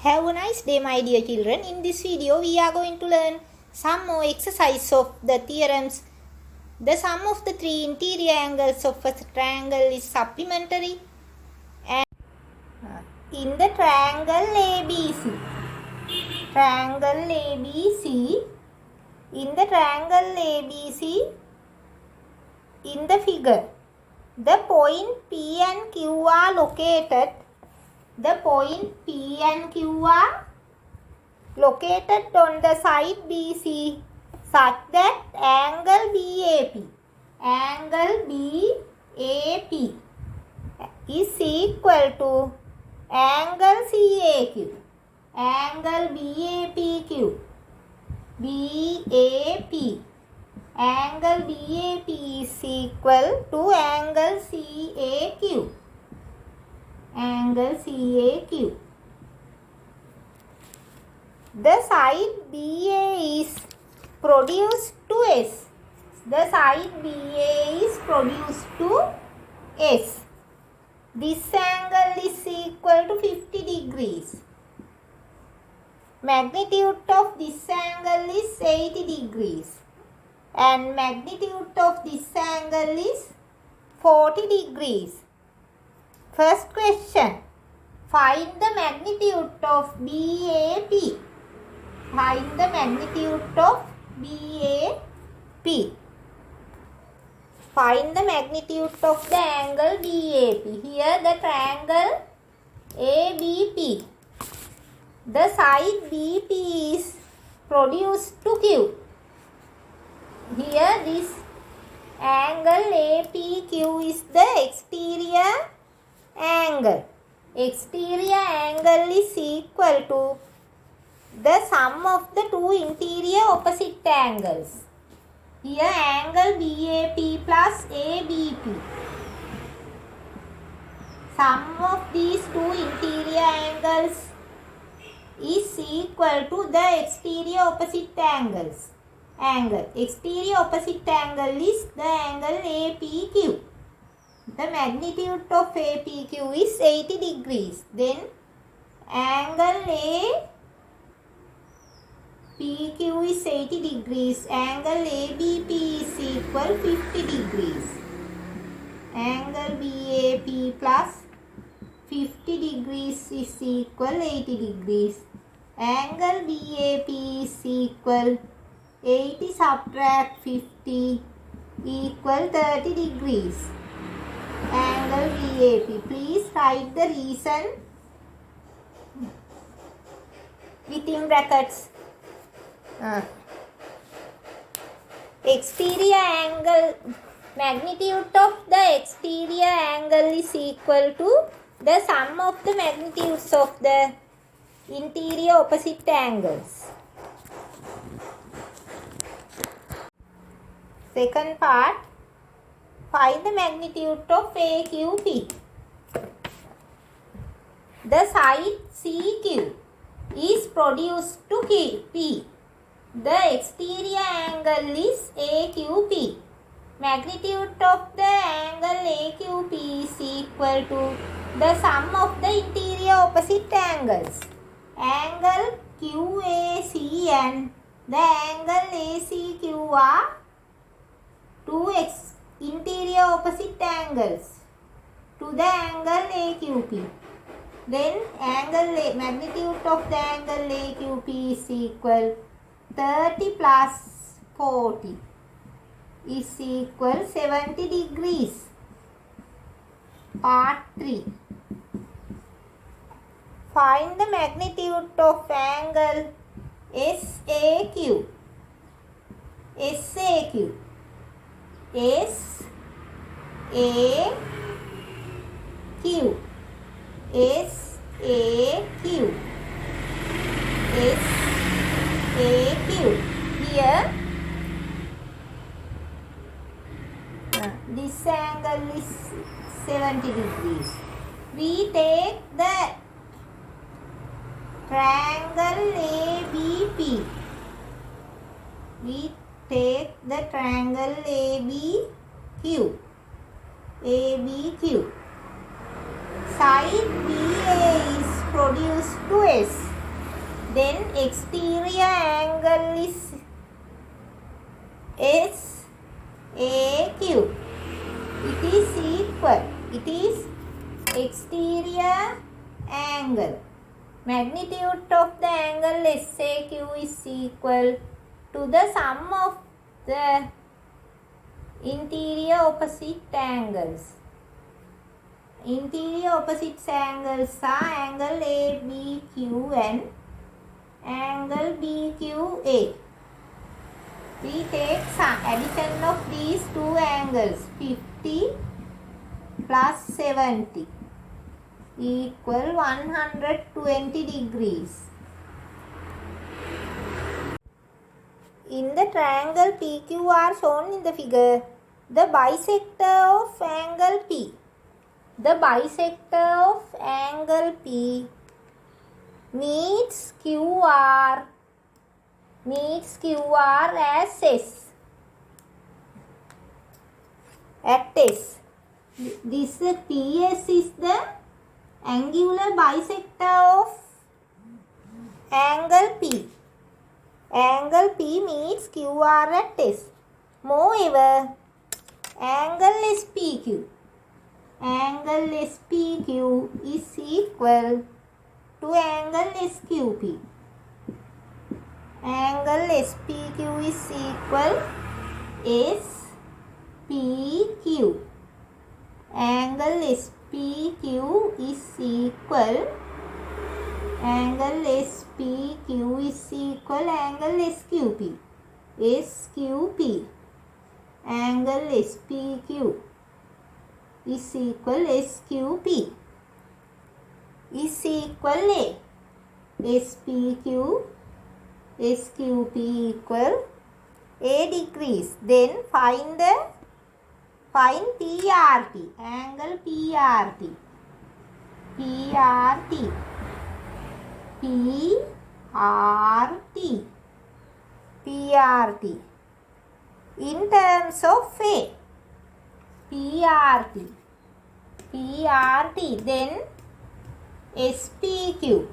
Have a nice day, my dear children. In this video, we are going to learn some more exercise of the theorems. The sum of the three interior angles of a triangle is supplementary. And in the triangle ABC, in the triangle ABC, in the figure, the point P and Q are located. The point P and Q are located on the side BC such that angle BAP is equal to angle CAQ. Angle Angle BAP is equal to angle CAQ. Angle CAQ. The side BA is produced to S. The side BA is produced to S. This angle is equal to 50 degrees. Magnitude of this angle is 80 degrees. And magnitude of this angle is 40 degrees. First question. Find the magnitude of BAP. Find the magnitude of BAP. Find the magnitude of the angle BAP. Here the triangle ABP. The side BP is produced to Q. Here this angle APQ is the exterior angle. Exterior angle is equal to the sum of the two interior opposite angles. Here angle BAP plus ABP. Sum of these two interior angles is equal to the exterior opposite angles. Exterior opposite angle is the angle APQ. The magnitude of APQ is 80 degrees. Then angle APQ is 80 degrees. Angle ABP is equal 50 degrees. Angle BAP plus 50 degrees is equal 80 degrees. Angle BAP is equal 80 subtract 50 equal 30 degrees. Angle BAP. Please write the reason within brackets. Exterior angle, magnitude of the exterior angle is equal to the sum of the magnitudes of the interior opposite angles. Second part. Find the magnitude of AQP. The side CQ is produced to P. The exterior angle is AQP. Magnitude of the angle AQP is equal to the sum of the interior opposite angles. Angle QAC and the angle ACQ are two interior opposite angles to the angle AQP. Then magnitude of the angle AQP is equal 30 plus 40 is equal 70 degrees. Part 3. Find the magnitude of angle SAQ. SAQ. SAQ. SAQ. SAQ. Here this angle is 70 degrees. We take the triangle ABP. We take the triangle ABQ. Side BA is produced to S. Then exterior angle is SAQ. It is equal. It is exterior angle. Magnitude of the angle SAQ is equal to the sum of the interior opposite angles. Interior opposite angles are angle ABQ and angle BQA. We take some addition of these two angles, 50 plus 70 equal 120 degrees. In the triangle PQR shown in the figure, the bisector of angle P. The bisector of angle P meets QR as S. At S. This PS is the angular bisector of angle P. Angle P meets QR at S. Moreover, angle SPQ. Angle SPQ is equal to angle SQP. Angle SPQ is equal SPQ. Angle SPQ is equal angle SPQ is equal angle SQP. SQP. Angle SPQ is equal SQP is equal A. SPQ SQP equal A degrees. Then find PRT. Angle PRT. PRT. PRT. PRT. In terms of A. PRT. PRT. Then SPQ.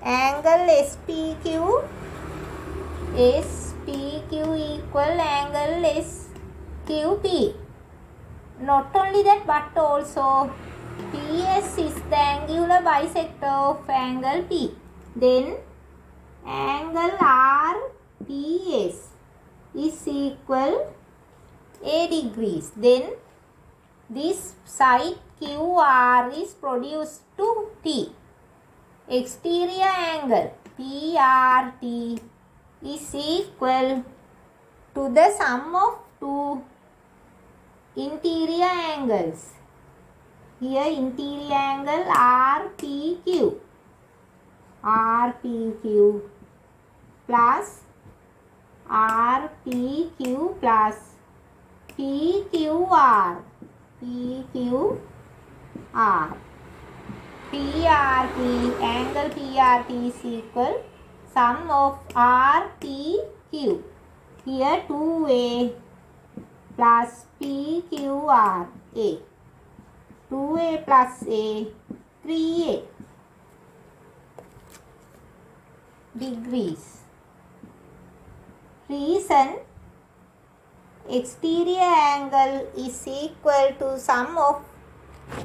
Angle SPQ. SPQ equal angle SQP. Not only that, but also PS is the angular bisector of angle P. Then angle RPS is equal A degrees. Then this side QR is produced to T. Exterior angle PRT is equal to the sum of two interior angles. Here interior angle RPQ. RPQ plus RPQ plus PQR. PQR. PRT. Angle PRT is equal sum of RPQ. Here 2A plus PQR. A. 2A plus A. 3A. Degrees. Reason exterior angle is equal to sum of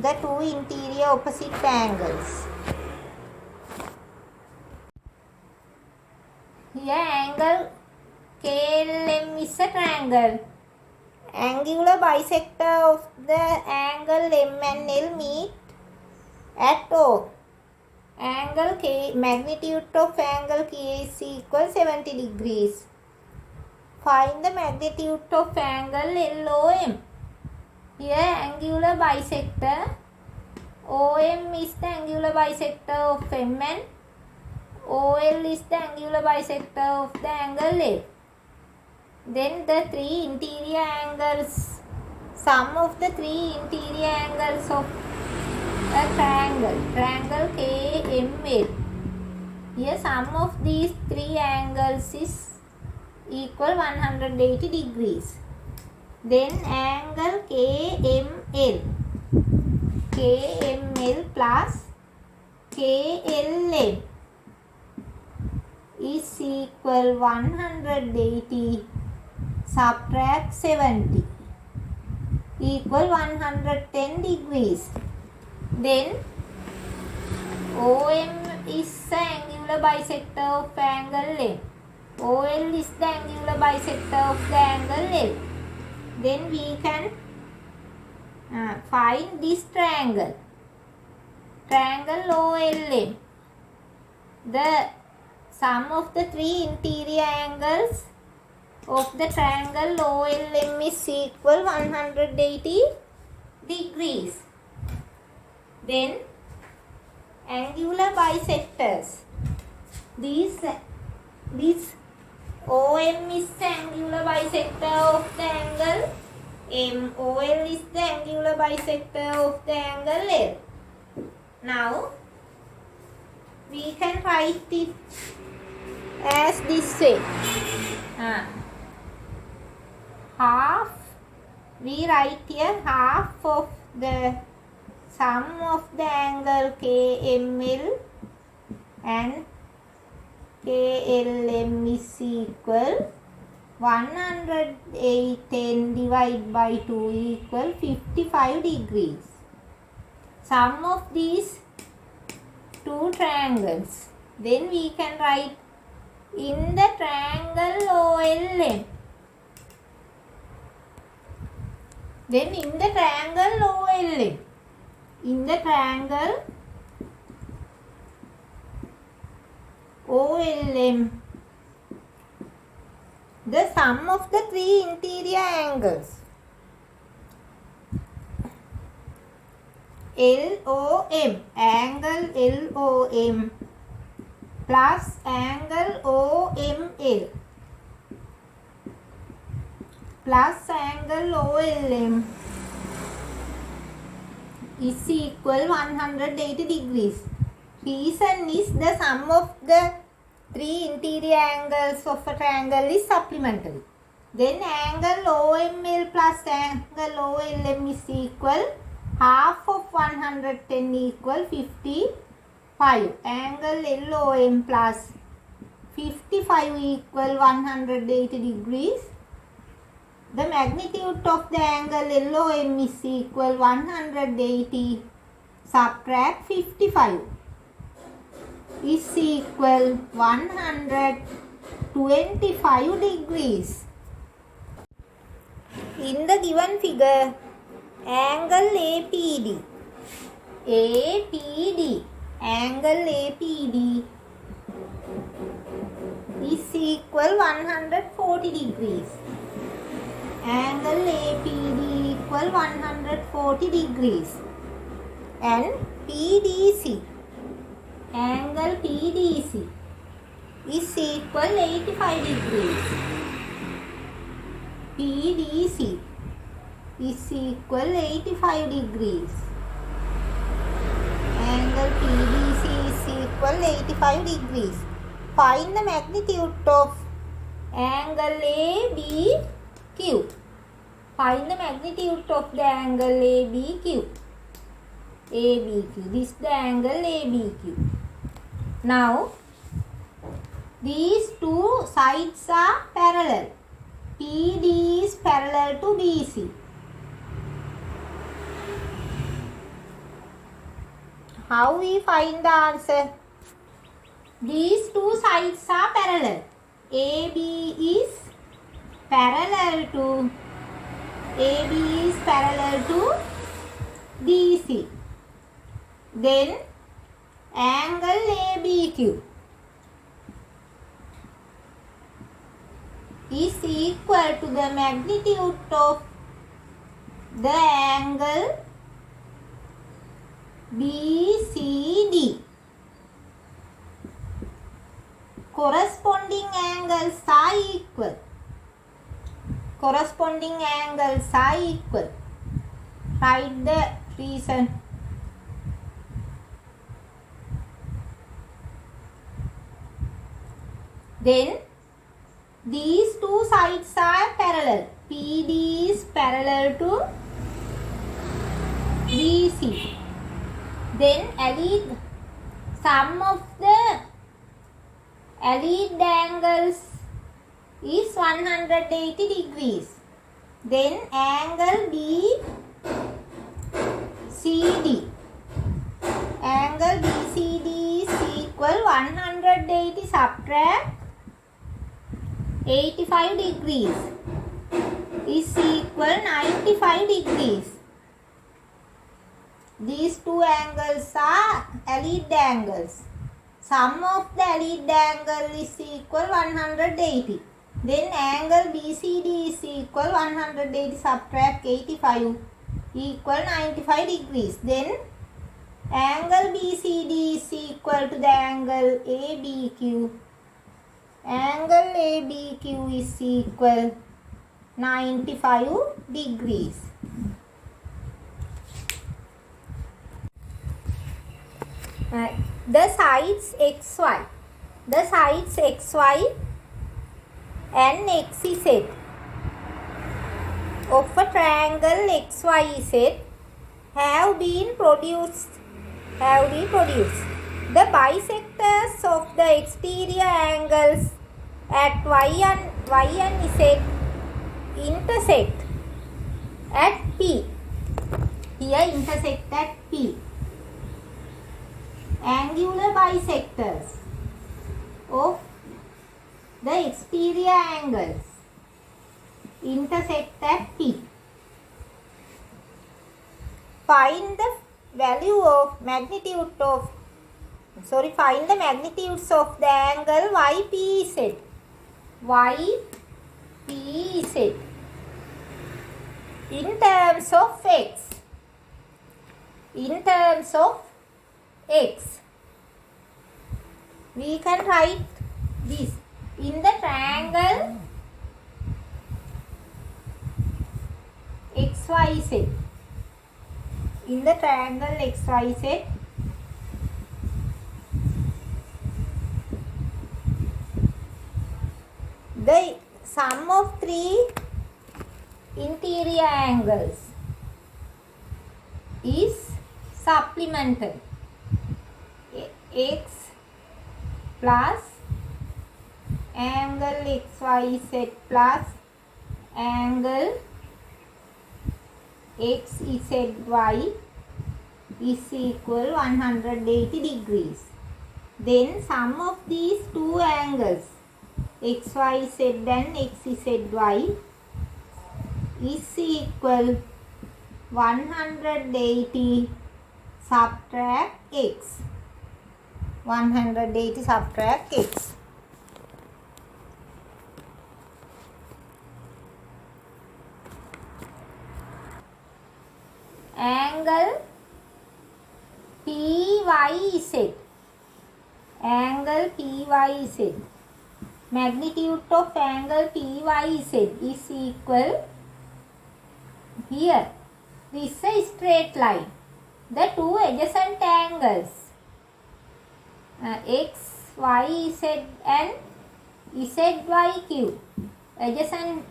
the two interior opposite angles. Here angle KLM is a triangle. Angular bisector of the angle M and L meet at O. Angle K, magnitude of angle K is equal 70 degrees. Find the magnitude of angle LOM. Here angular bisector OM is the angular bisector of M and OL is the angular bisector of the angle A. Then the three interior angles, sum of the three interior angles of a triangle KML. Here sum of these three angles is equal 180 degrees. Then angle KML plus KLM is equal 180 subtract 70 equal 110 degrees. Then OM is the angular bisector of angle M. OL is the angular bisector of the angle L. Then we can find this triangle. Triangle OLM. The sum of the three interior angles of the triangle OLM is equal 180 degrees. Then angular bisectors. This OM is the angular bisector of the angle M. OL is the angular bisector of the angle L. Now we can write it as this way. Half, we write here half of the sum of the angle KML and KLM is equal 110 divided by 2 equal 55 degrees. Sum of these two triangles. Then we can write in the triangle OLM. Then in the triangle OLM. In the triangle OLM, the sum of the three interior angles LOM, angle LOM plus angle OML plus angle OLM is equal 180 degrees. Reason is the sum of the three interior angles of a triangle is supplementary. Then angle OML plus angle OLM is equal half of 110 equal 55. Angle LOM plus 55 equal 180 degrees. The magnitude of the angle LOM is equal 180 subtract 55 is equal 125 degrees. In the given figure, angle angle APD is equal 140 degrees. Angle APD equal 140 degrees. And PDC, angle PDC is equal 85 degrees. PDC is equal 85 degrees. Angle PDC is equal 85 degrees. Find the magnitude of angle ABQ. Find the magnitude of the angle ABQ. ABQ. This is the angle ABQ. Now, these two sides are parallel. PD is parallel to BC. How we find the answer? These two sides are parallel. AB is parallel to BC. Then angle ABQ is equal to the magnitude of the angle BCD. Corresponding angles are equal. Corresponding angles are equal. Write the reason. Then these two sides are parallel. PD is parallel to BC. Then add sum of the allied angles is 180 degrees. Then angle BCD. Angle BCD is equal 180 subtract 85 degrees is equal 95 degrees. These two angles are allied angles. Sum of the allied angle is equal 180. Then angle BCD is equal 180 subtract 85 equal 95 degrees. Then angle BCD is equal to the angle ABQ. Angle ABQ is equal 95 degrees. The sides XY. The sides XY and XZ of a triangle XYZ have been produced. The bisectors of the exterior angles at Y and Z intersect at P. Here intersect at P. Angular bisectors of the exterior angles intersect at P. Find the value of magnitude of find the magnitudes of the angle YPZ. YPZ in terms of X. In terms of X. We can write this in the triangle XYZ. In the triangle XYZ, the sum of three interior angles is supplemental. X plus angle XYZ plus angle XZY is equal 180 degrees. Then sum of these two angles XYZ and XZY is equal 180 subtract X. 180 subtract X. Angle PYZ. Angle PYZ. Magnitude of angle PYZ is equal, here this is a straight line. The two adjacent angles XYZ and ZYQ adjacent,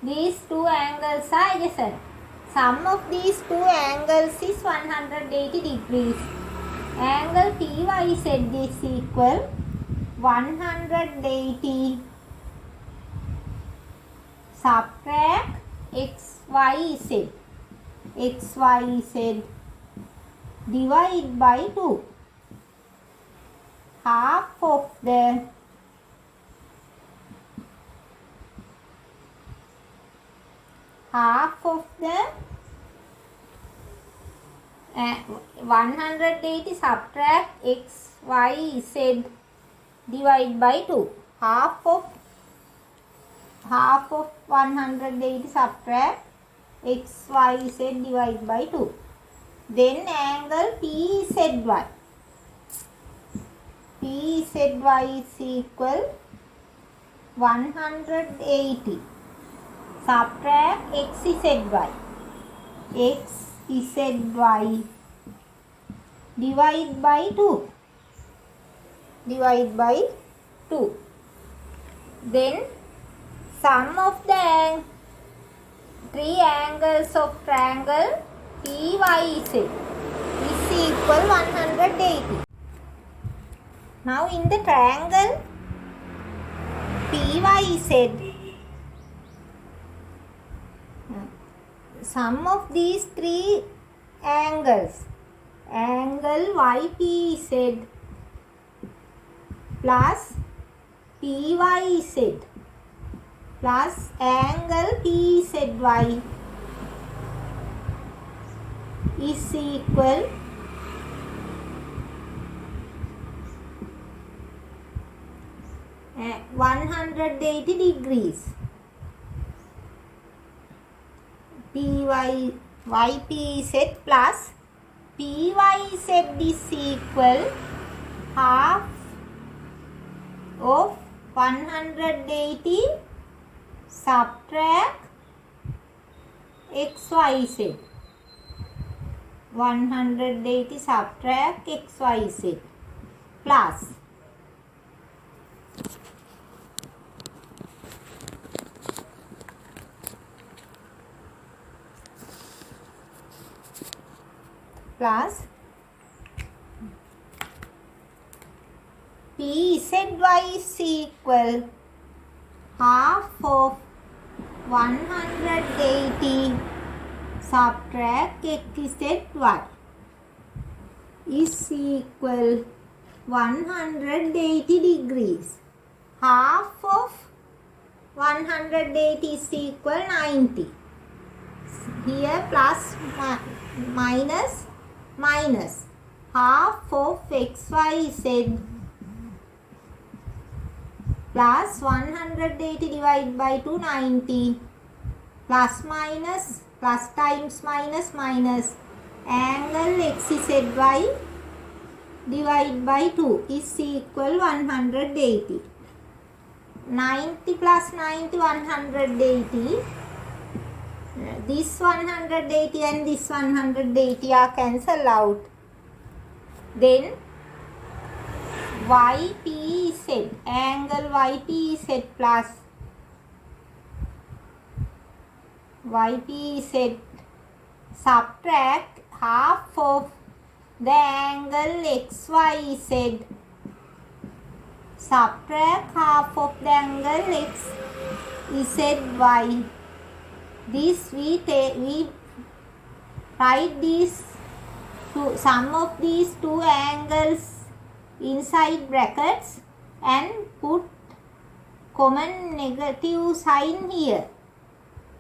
these two angles are adjacent. Sum of these two angles is 180 degrees. Angle PYZ is equal 180 subtract XYZ. XYZ divide by 2. Half of the half of the 180 subtract XYZ divide by 2. Half of 180 subtract XYZ divide by 2. Then angle PZY. PZY is equal 180 subtract XZY. XZY divide by 2. Divide by 2. Then sum of the three angles of triangle PYZ is equal 180. Now in the triangle PYZ, sum of these three angles, angle YPZ plus PYZ plus angle PZY is equal 180 degrees. YPZ plus PYZ is equal half of 180 subtract XYZ. 180 subtract XYZ plus PZY is equal half of 180 subtract XZY is equal 180 degrees. Half of 180 is equal 90. Here plus minus minus. Half of XYZ plus 180 divided by 2, 90. Plus minus, plus times minus minus. Angle XZY divided by 2 is equal 180. 90 plus 90, 180. This 180 and this 180 are cancelled out. Then YPZ, angle YPZ plus YPZ subtract half of the angle XYZ, subtract half of the angle XZY. This we write these two, sum of these two angles inside brackets and put common negative sign here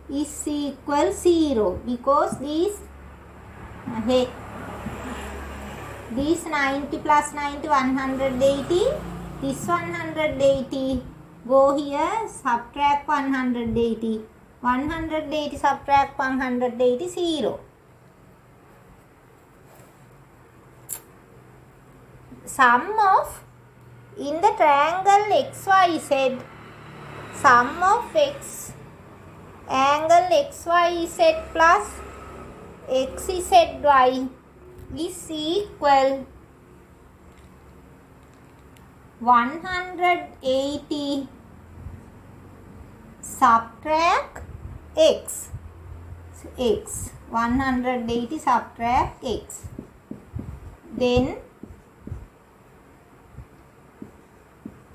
is equal 0 because these 90 plus 90, 180, this 180 go here, subtract 180. 180 subtract 180, 0. Sum of, in the triangle XYZ, sum of angle XYZ plus XZY is equal 180 subtract X. 180 subtract X. Then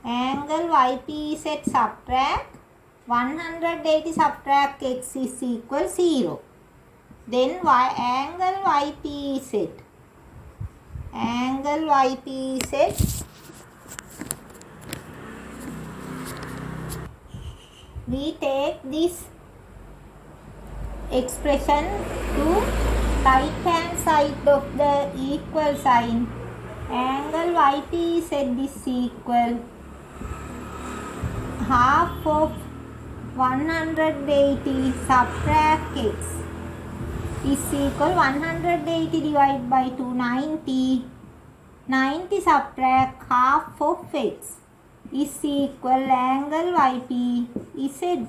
angle YPZ subtract 180 subtract X is equal 0. Then angle YPZ. Angle YPZ, we take this expression to right hand side of the equal sign. Angle YPZ is equal half of 180 subtract X is equal 180 divided by 2, 90. 90 subtract half of X is equal angle YPZ